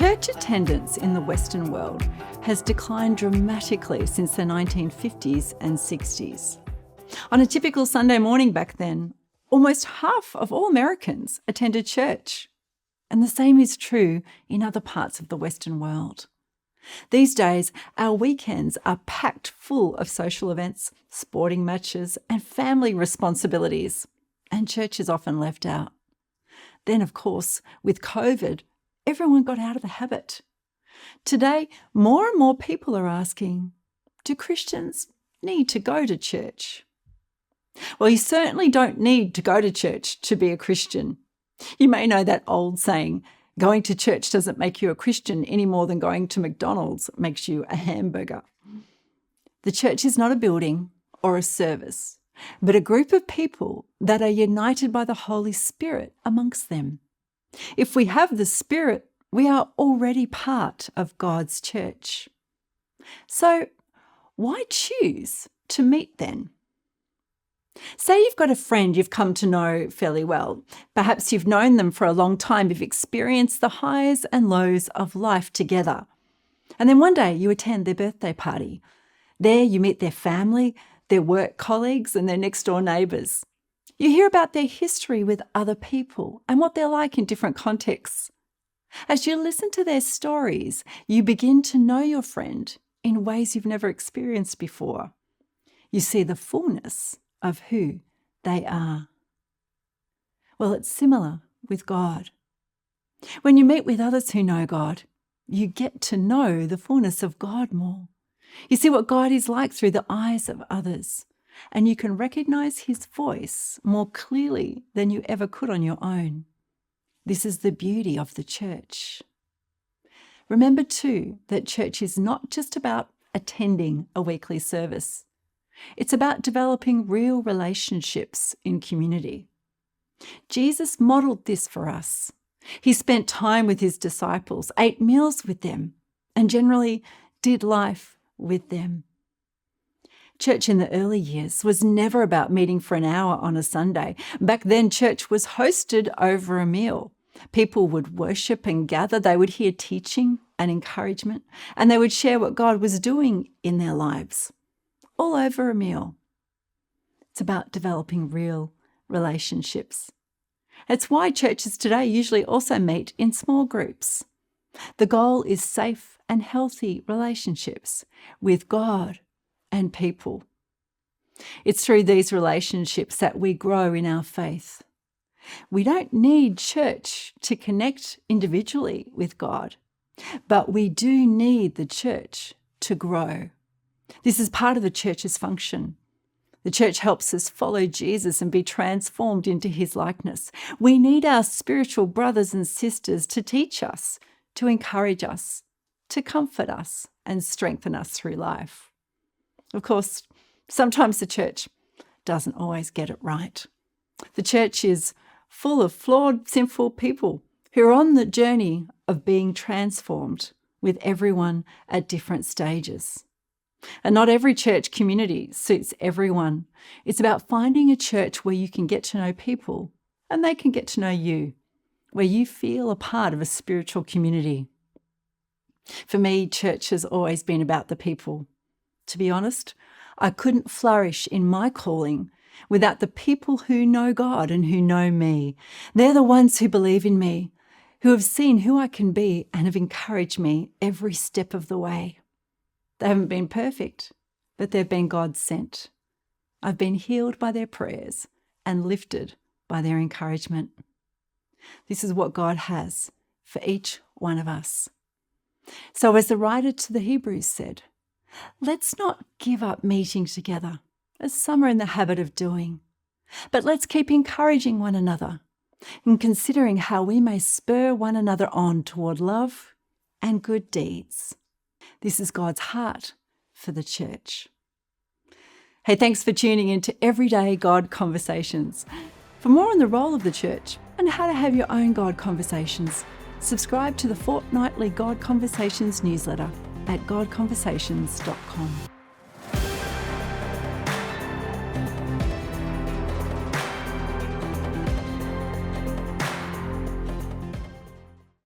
Church attendance in the Western world has declined dramatically since the 1950s and 60s. On a typical Sunday morning back then, almost half of all Americans attended church. And the same is true in other parts of the Western world. These days, our weekends are packed full of social events, sporting matches, and family responsibilities, and church is often left out. Then, of course, with COVID, everyone got out of the habit. Today, more and more people are asking, do Christians need to go to church? Well, you certainly don't need to go to church to be a Christian. You may know that old saying, going to church doesn't make you a Christian any more than going to McDonald's makes you a hamburger. The church is not a building or a service, but a group of people that are united by the Holy Spirit amongst them. If we have the Spirit, we are already part of God's church. So, why choose to meet then? Say you've got a friend you've come to know fairly well. Perhaps you've known them for a long time. You've experienced the highs and lows of life together. And then one day you attend their birthday party. There you meet their family, their work colleagues, and their next door neighbours. You hear about their history with other people and what they're like in different contexts. As you listen to their stories, you begin to know your friend in ways you've never experienced before. You see the fullness of who they are. Well, it's similar with God. When you meet with others who know God, you get to know the fullness of God more. You see what God is like through the eyes of others, and you can recognize his voice more clearly than you ever could on your own. This is the beauty of the church. Remember too that church is not just about attending a weekly service. It's about developing real relationships in community. Jesus modelled this for us. He spent time with his disciples, ate meals with them, and generally did life with them. Church in the early years was never about meeting for an hour on a Sunday. Back then, church was hosted over a meal. People would worship and gather. They would hear teaching and encouragement, and they would share what God was doing in their lives. All over a meal. It's about developing real relationships. It's why churches today usually also meet in small groups. The goal is safe and healthy relationships with God and people. It's through these relationships that we grow in our faith. We don't need church to connect individually with God, but we do need the church to grow. This is part of the church's function. The church helps us follow Jesus and be transformed into his likeness. We need our spiritual brothers and sisters to teach us, to encourage us, to comfort us and strengthen us through life. Of course, sometimes the church doesn't always get it right. The church is full of flawed, sinful people who are on the journey of being transformed, with everyone at different stages. And not every church community suits everyone. It's about finding a church where you can get to know people and they can get to know you, where you feel a part of a spiritual community. For me, church has always been about the people. To be honest, I couldn't flourish in my calling without the people who know God and who know me. They're the ones who believe in me, who have seen who I can be and have encouraged me every step of the way. They haven't been perfect, but they've been God sent. I've been healed by their prayers and lifted by their encouragement. This is what God has for each one of us. So as the writer to the Hebrews said, let's not give up meeting together, as some are in the habit of doing, but let's keep encouraging one another and considering how we may spur one another on toward love and good deeds. This is God's heart for the church. Hey, thanks for tuning in to Everyday God Conversations. For more on the role of the church and how to have your own God conversations, subscribe to the fortnightly God Conversations newsletter at godconversations.com.